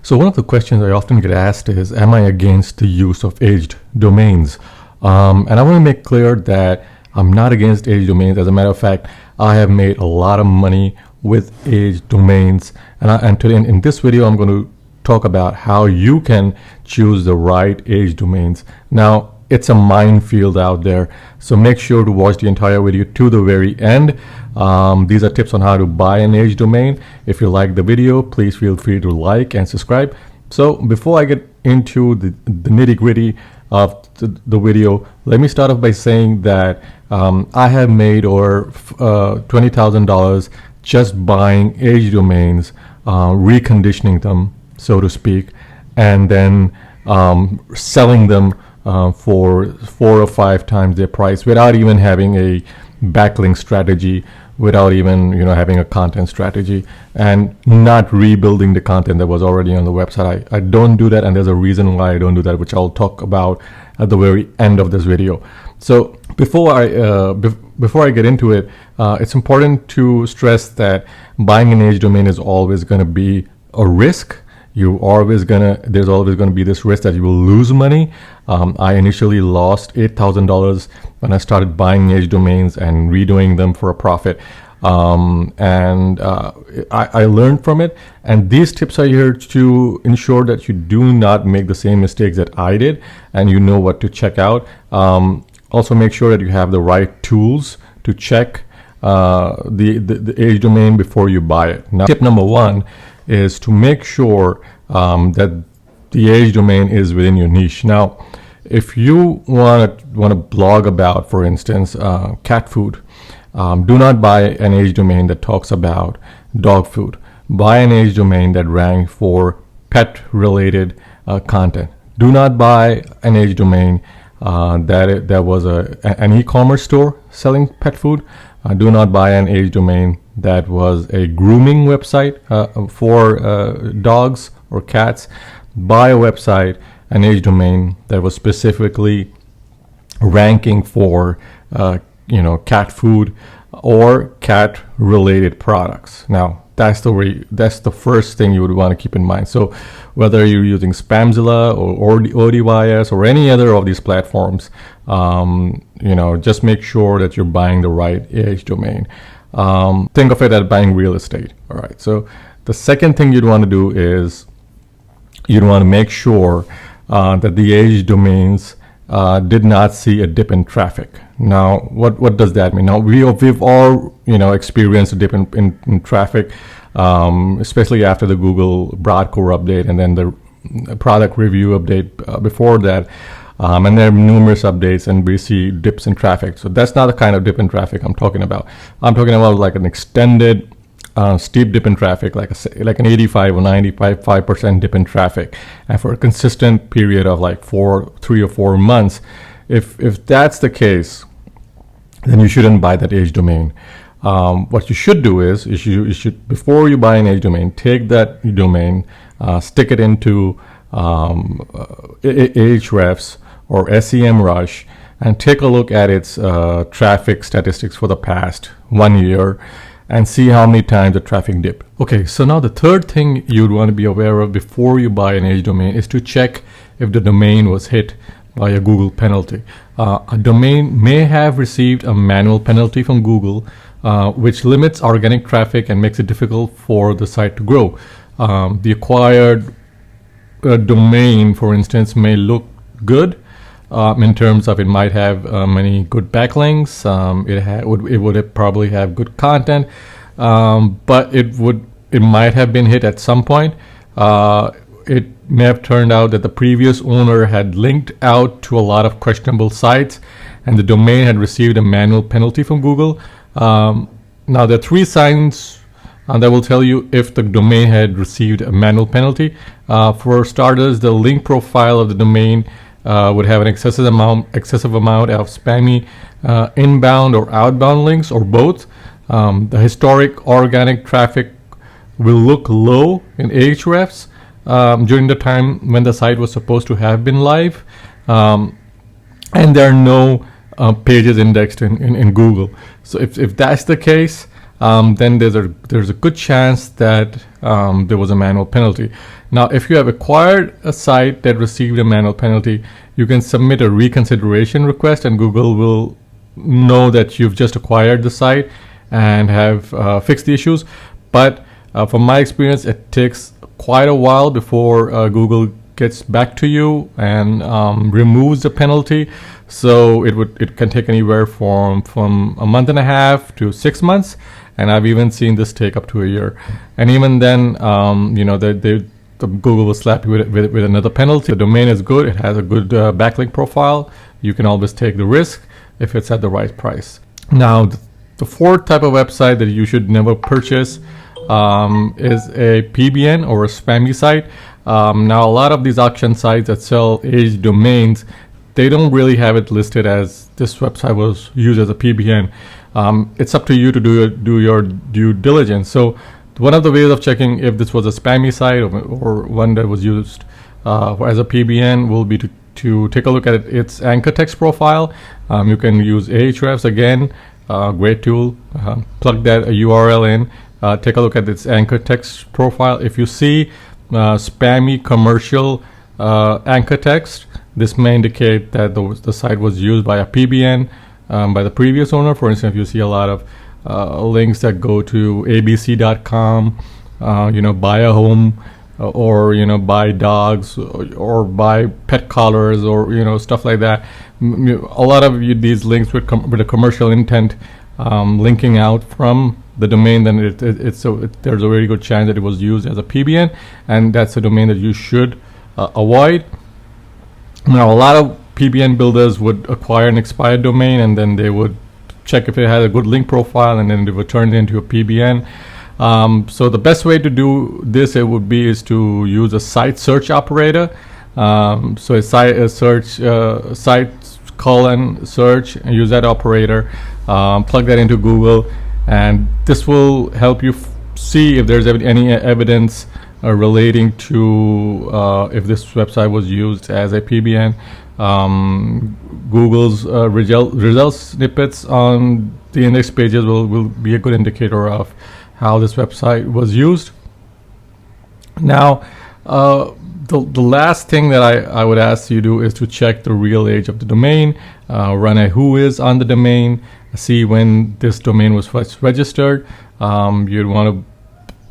So one of the questions I often get asked is, am I against the use of aged domains? And I want to make clear that I'm not against aged domains. As a matter of fact, I have made a lot of money with aged domains. And today in this video, I'm going to talk about how you can choose the right aged domains. Now, it's a minefield out there, so make sure to watch the entire video to the very end. These are tips on how to buy an aged domain. If you like the video, please feel free to like and subscribe. So before I get into the nitty-gritty of the video, let me start off by saying that I have made over $20,000 just buying aged domains, reconditioning them, so to speak, and then selling them for 4 or 5 times their price without even having a backlink strategy, without even having a content strategy, and not rebuilding the content that was already on the website. I don't do that, and there's a reason why I don't do that, which I'll talk about at the very end of this video. So before I get into it, it's important to stress that buying an aged domain is always going to be a risk. There's always going to be this risk that you will lose money. I initially lost $8,000 when I started buying aged domains and redoing them for a profit. I learned from it. And these tips are here to ensure that you do not make the same mistakes that I did, and you know what to check out. Also, make sure that you have the right tools to check the aged domain before you buy it. Now, tip number 1 is to make sure that the aged domain is within your niche. Now, if you want to blog about, for instance, cat food, do not buy an aged domain that talks about dog food. Buy an aged domain that ranks for pet-related content. Do not buy an aged domain that was an e-commerce store selling pet food. Do not buy an aged domain that was a grooming website for dogs or cats. Buy a website, an aged domain that was specifically ranking for cat food or cat related products. Now, that's the first thing you would want to keep in mind. So whether you're using Spamzilla or ODYS or any other of these platforms, just make sure that you're buying the right aged domain. Think of it as buying real estate. All right. So the second thing you'd want to do is you'd want to make sure that the aged domains did not see a dip in traffic. Now, what does that mean? Now, we've all experienced a dip in traffic, especially after the Google Broadcore update and then the product review update before that. And there are numerous updates, and we see dips in traffic. So that's not the kind of dip in traffic I'm talking about. I'm talking about like an extended steep dip in traffic, like an 85 or 95% dip in traffic, and for a consistent period of like 3 or 4 months. If that's the case, then you shouldn't buy that aged domain. What you should do is you should, before you buy an aged domain, take that domain, stick it into Ahrefs or SEMrush, and take a look at its traffic statistics for the past 1 year and see how many times the traffic dipped. Okay, so now the third thing you'd want to be aware of before you buy an aged domain is to check if the domain was hit by a Google penalty. A domain may have received a manual penalty from Google, which limits organic traffic and makes it difficult for the site to grow. The acquired domain, for instance, may look good in terms of it might have many good backlinks. It would probably have good content, but it might have been hit at some point. It may have turned out that the previous owner had linked out to a lot of questionable sites, and the domain had received a manual penalty from Google. Now, there are 3 signs that will tell you if the domain had received a manual penalty. For starters, the link profile of the domain would have an excessive amount of spammy inbound or outbound links, or both. The historic organic traffic will look low in Ahrefs during the time when the site was supposed to have been live, and there are no pages indexed in Google. So if that's the case, then there's a good chance that there was a manual penalty. Now, if you have acquired a site that received a manual penalty, you can submit a reconsideration request, and Google will know that you've just acquired the site and have fixed the issues. But from my experience, it takes quite a while before Google gets back to you and removes the penalty. So it can take anywhere from a month and a half to 6 months, and I've even seen this take up to a year. And even then, the Google will slap you with another penalty. The domain is good; it has a good backlink profile. You can always take the risk if it's at the right price. Now, the fourth type of website that you should never purchase is a PBN or a spammy site. Now, a lot of these auction sites that sell aged domains, they don't really have it listed as this website was used as a PBN. It's up to you to do your due diligence. So one of the ways of checking if this was a spammy site or one that was used as a PBN will be to take a look at its anchor text profile. You can use Ahrefs again, great tool. Plug that URL in. Take a look at its anchor text profile. If you see spammy commercial anchor text, this may indicate that the site was used by a PBN by the previous owner. For instance, if you see a lot of links that go to abc.com, buy a home, or buy dogs, or buy pet collars, or stuff like that. A lot of these links with a commercial intent linking out from the domain, then there's a very good chance that it was used as a PBN, and that's a domain that you should avoid. Now, a lot of PBN builders would acquire an expired domain, and then they would check if it had a good link profile, and then they would turn it into a PBN. So the best way to do this is to use a site search operator. So a site search search, and use that operator. Plug that into Google, and this will help you see if there's any evidence relating to if this website was used as a PBN. Google's result snippets on the index pages will be a good indicator of how this website was used. Now, the last thing that I would ask you to do is to check the real age of the domain, run a whois on the domain, see when this domain was first registered. You'd want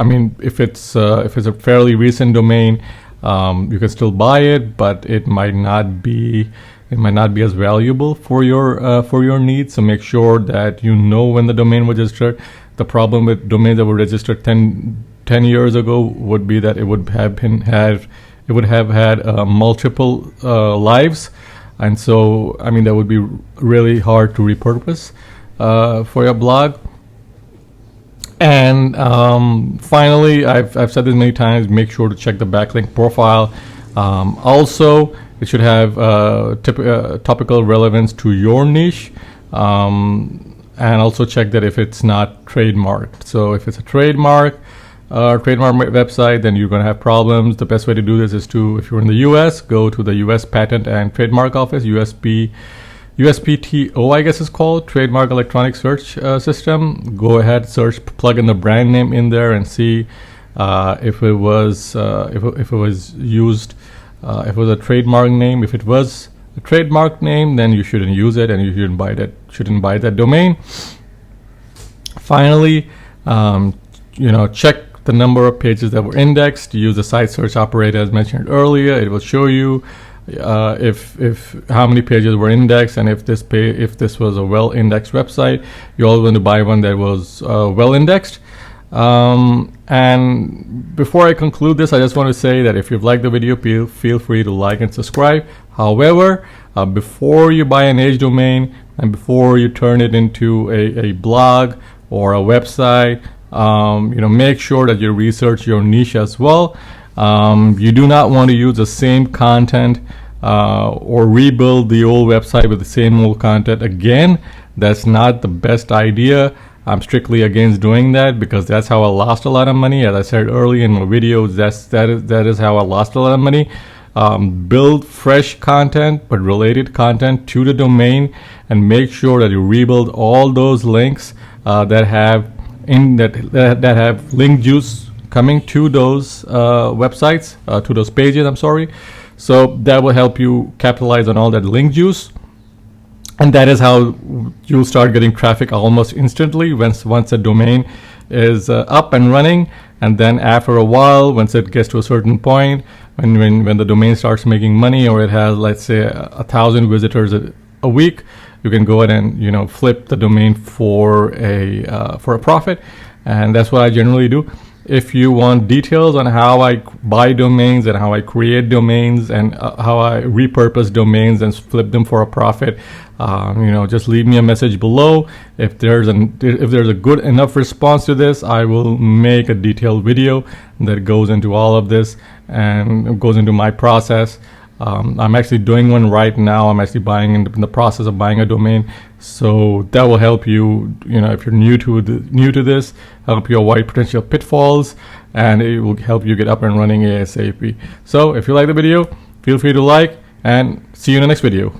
to, if it's a fairly recent domain, you can still buy it, but it might not be as valuable for your needs. So make sure that you know when the domain was registered. The problem with domains that were registered 10 years ago would be that it would have had multiple lives, and so that would be really hard to repurpose for your blog. And finally, I've said this many times, make sure to check the backlink profile. Also, it should have topical relevance to your niche, and also check that if it's not trademarked. So if it's a trademark website, then you're going to have problems. The best way to do this is if you're in the US, go to the US Patent and Trademark Office, USPTO, I guess it's called, Trademark Electronic Search System. Go ahead, search, plug in the brand name in there, and see if it was used, if it was a trademark name. If it was a trademark name, then you shouldn't use it, and you shouldn't buy that domain. Finally, check the number of pages that were indexed. Use the site search operator as mentioned earlier. It will show you if how many pages were indexed, and if this was a well-indexed website, you always want to buy one that was well indexed. And before I conclude this, I just want to say that if you've liked the video, feel free to like and subscribe. However, before you buy an age domain and before you turn it into a blog or a website, make sure that you research your niche as well. You do not want to use the same content or rebuild the old website with the same old content again. That's not the best idea. I'm strictly against doing that because that's how I lost a lot of money. As I said earlier in my videos, that is how I lost a lot of money. Build fresh content but related content to the domain, and make sure that you rebuild all those links that have that have link juice coming to those websites, to those pages, I'm sorry. So that will help you capitalize on all that link juice. And that is how you'll start getting traffic almost instantly once a domain is up and running. And then after a while, once it gets to a certain point, when the domain starts making money, or it has, let's say, 1,000 visitors a week, you can go ahead and flip the domain for a profit. And that's what I generally do. If you want details on how I buy domains and how I create domains and how I repurpose domains and flip them for a profit, just leave me a message below. If there's a good enough response to this, I will make a detailed video that goes into all of this and goes into my process. I'm actually doing one right now. I'm actually in the process of buying a domain, so that will help you. If you're new to this, help you avoid potential pitfalls, and it will help you get up and running ASAP. So if you like the video, feel free to like, and see you in the next video.